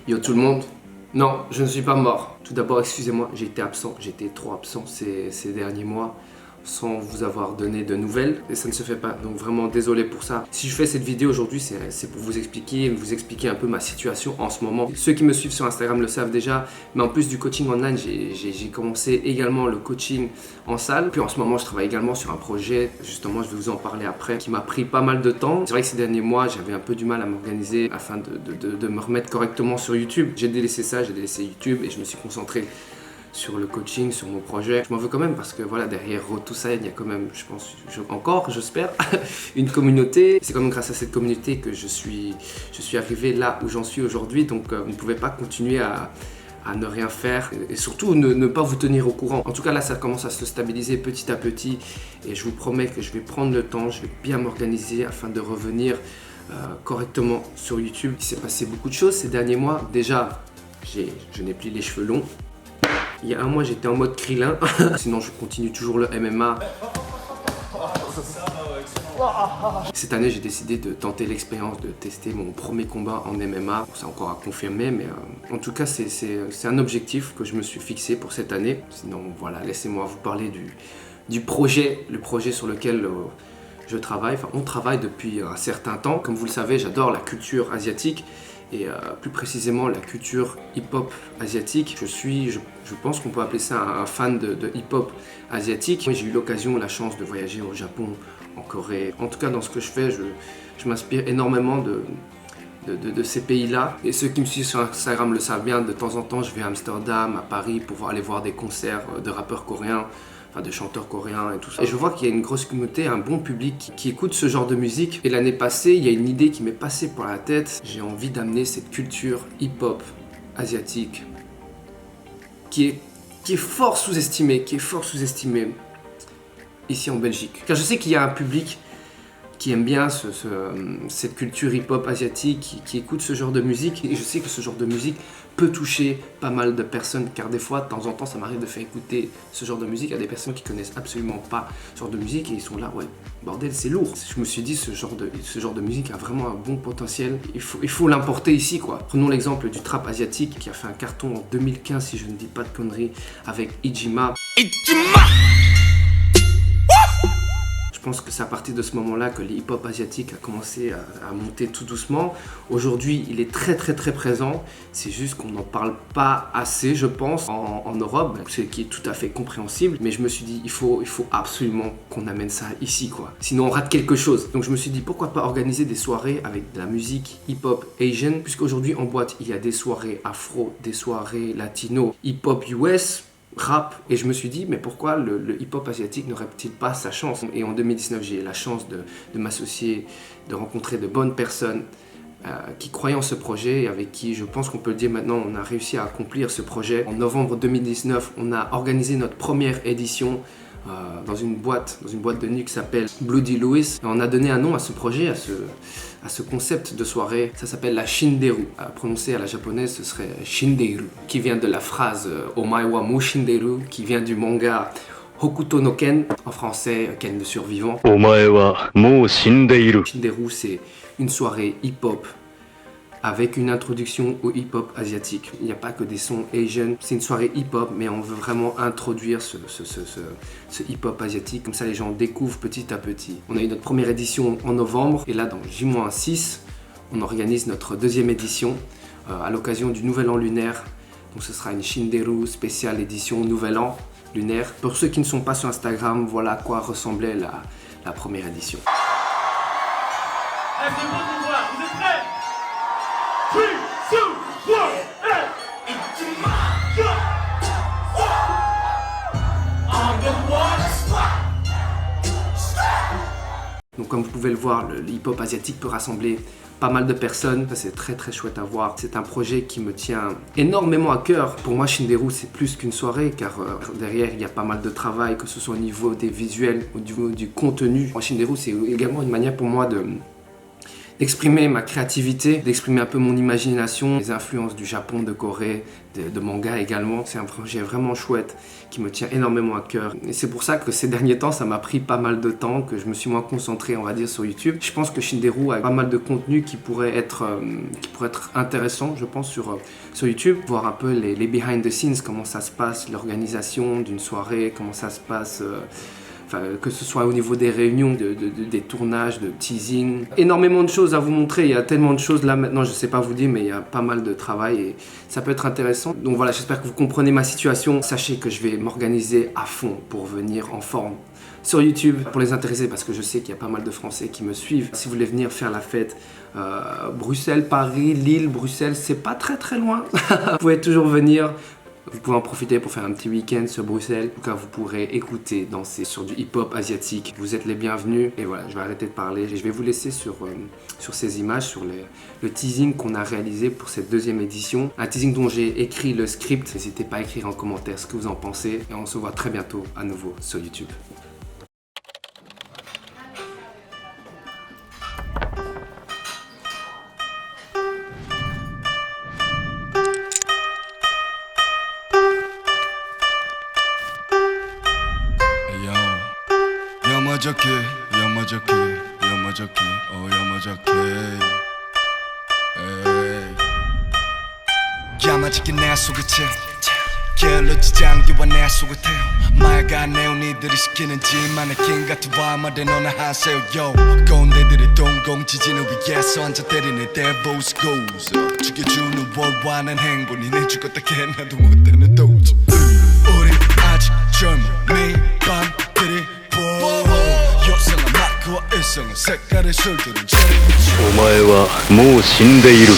Yo tout le monde. Non, je ne suis pas mort. Tout d'abord, excusez-moi, j'ai été absent. J'étais trop absent ces derniers mois sans vous avoir donné de nouvelles et ça ne se fait pas, donc vraiment désolé pour ça. Si je fais cette vidéo aujourd'hui, c'est pour vous expliquer un peu ma situation en ce moment. Ceux qui me suivent sur Instagram le savent déjà, mais en plus du coaching online, j'ai commencé également le coaching en salle. Puis en ce moment, je travaille également sur un projet, justement je vais vous en parler après, qui m'a pris pas mal de temps. C'est vrai que ces derniers mois, j'avais un peu du mal à m'organiser afin de me remettre correctement sur YouTube. J'ai délaissé ça, j'ai délaissé YouTube et je me suis concentré sur le coaching, sur mon projet. Je m'en veux quand même parce que voilà, derrière tout ça, il y a quand même, je pense, j'espère, une communauté. C'est quand même grâce à cette communauté que je suis arrivé là où j'en suis aujourd'hui. Donc vous ne pouvez pas continuer à ne rien faire et surtout ne pas vous tenir au courant. En tout cas là, ça commence à se stabiliser petit à petit et je vous promets que je vais prendre le temps, je vais bien m'organiser afin de revenir correctement sur YouTube. Il s'est passé beaucoup de choses ces derniers mois. Déjà, je n'ai plus les cheveux longs. Il y a un mois, j'étais en mode Krillin. Sinon, je continue toujours le MMA. Cette année, j'ai décidé de tenter l'expérience de tester mon premier combat en MMA. C'est encore à confirmer, mais en tout cas, c'est un objectif que je me suis fixé pour cette année. Sinon, voilà, laissez-moi vous parler du projet, le projet sur lequel je travaille. Enfin, on travaille depuis un certain temps. Comme vous le savez, j'adore la culture asiatique. Et plus précisément la culture hip-hop asiatique. Je pense qu'on peut appeler ça un fan de hip-hop asiatique. J'ai eu l'occasion, la chance de voyager au Japon, en Corée. En tout cas, dans ce que je fais, je m'inspire énormément de ces pays-là. Et ceux qui me suivent sur Instagram le savent bien, de temps en temps, je vais à Amsterdam, à Paris, pour aller voir des concerts de rappeurs coréens, de chanteurs coréens et tout ça. Et je vois qu'il y a une grosse communauté, un bon public qui écoute ce genre de musique. Et l'année passée, il y a une idée qui m'est passée par la tête. J'ai envie d'amener cette culture hip-hop asiatique qui est fort sous-estimée, ici en Belgique. Car je sais qu'il y a un public qui aime bien cette culture hip-hop asiatique, qui écoute ce genre de musique. Et je sais que ce genre de musique peut toucher pas mal de personnes, car des fois, de temps en temps, ça m'arrive de faire écouter ce genre de musique à des personnes qui connaissent absolument pas ce genre de musique et ils sont là, ouais, bordel, c'est lourd. Je me suis dit, ce genre de musique a vraiment un bon potentiel. Il faut l'importer ici, quoi. Prenons l'exemple du trap asiatique qui a fait un carton en 2015, si je ne dis pas de conneries, avec Ijima. Je pense que c'est à partir de ce moment-là que le hip-hop asiatique a commencé à monter tout doucement. Aujourd'hui, il est très présent. C'est juste qu'on n'en parle pas assez, je pense, en Europe, ce qui est tout à fait compréhensible. Mais je me suis dit, il faut absolument qu'on amène ça ici, quoi. Sinon, on rate quelque chose. Donc je me suis dit, pourquoi pas organiser des soirées avec de la musique hip-hop Asian, puisqu'aujourd'hui, en boîte, il y a des soirées afro, des soirées latino, hip-hop US, rap, et je me suis dit mais pourquoi le hip-hop asiatique n'aurait-il pas sa chance. Et en 2019 j'ai eu la chance de m'associer, de rencontrer de bonnes personnes qui croyaient en ce projet et avec qui je pense qu'on peut le dire maintenant, on a réussi à accomplir ce projet. En novembre 2019 on a organisé notre première édition dans une boîte de nuit qui s'appelle Bloody Louis. Et on a donné un nom à ce projet, à ce concept de soirée. Ça s'appelle la Shinderu. Prononcé à la japonaise, ce serait Shinderu, qui vient de la phrase Omae wa mo Shinderu, qui vient du manga Hokuto no Ken, en français Ken le survivant. Omae wa mo Shinderu. Shinderu, c'est une soirée hip-hop avec une introduction au hip-hop asiatique. Il n'y a pas que des sons Asian, c'est une soirée hip-hop, mais on veut vraiment introduire ce hip-hop asiatique, comme ça les gens découvrent petit à petit. On a eu notre première édition en novembre, et là dans J-6, on organise notre deuxième édition à l'occasion du Nouvel An lunaire. Donc ce sera une Shinderu spéciale édition Nouvel An lunaire. Pour ceux qui ne sont pas sur Instagram, voilà à quoi ressemblait la première édition. Allez, c'est bon de vous voir, vous êtes prêts? 3, 2, 1, Donc comme vous pouvez le voir, le hip-hop asiatique peut rassembler pas mal de personnes. Ça c'est très chouette à voir. C'est un projet qui me tient énormément à cœur. Pour moi, Shinderu c'est plus qu'une soirée car derrière il y a pas mal de travail, que ce soit au niveau des visuels, au niveau du contenu. Shinderu c'est également une manière pour moi d'exprimer ma créativité, d'exprimer un peu mon imagination, les influences du Japon, de Corée, de manga également. C'est un projet vraiment chouette qui me tient énormément à cœur. Et c'est pour ça que ces derniers temps, ça m'a pris pas mal de temps, que je me suis moins concentré, on va dire, sur YouTube. Je pense que Shinderu a pas mal de contenu qui pourrait être intéressant, je pense, sur YouTube. Voir un peu les behind the scenes, comment ça se passe, l'organisation d'une soirée, comment ça se passe... Enfin, que ce soit au niveau des réunions, des tournages, de teasing. Énormément de choses à vous montrer, il y a tellement de choses là maintenant, je ne sais pas vous dire, mais il y a pas mal de travail et ça peut être intéressant. Donc voilà, j'espère que vous comprenez ma situation. Sachez que je vais m'organiser à fond pour venir en forme sur YouTube pour les intéresser, parce que je sais qu'il y a pas mal de Français qui me suivent. Si vous voulez venir faire la fête, Bruxelles, Paris, Lille, Bruxelles, c'est pas très loin. Vous pouvez toujours venir. Vous pouvez en profiter pour faire un petit week-end sur Bruxelles. En tout cas, vous pourrez écouter, danser sur du hip-hop asiatique. Vous êtes les bienvenus. Et voilà, je vais arrêter de parler. Et je vais vous laisser sur ces images, sur le teasing qu'on a réalisé pour cette deuxième édition. Un teasing dont j'ai écrit le script. N'hésitez pas à écrire en commentaire ce que vous en pensez. Et on se voit très bientôt à nouveau sur YouTube. 야마자키 야마자키 야마자키 내 속이지 게을러지 장기와 내 속을 태워 맑아 내온 이들이 시키는 질만의 긴 같은 와말에 너나 하세요 yo 꼰대들의 동공 지진을 위해서 앉아 때리는 devil's goals 죽여주는 월화는 행복이 내 죽었다 걔나도 못하는 도주 우리 아직 젊은 이 밤들이 요상한 마크와 일상은 색깔의 술들은 お前はもう死んでいる。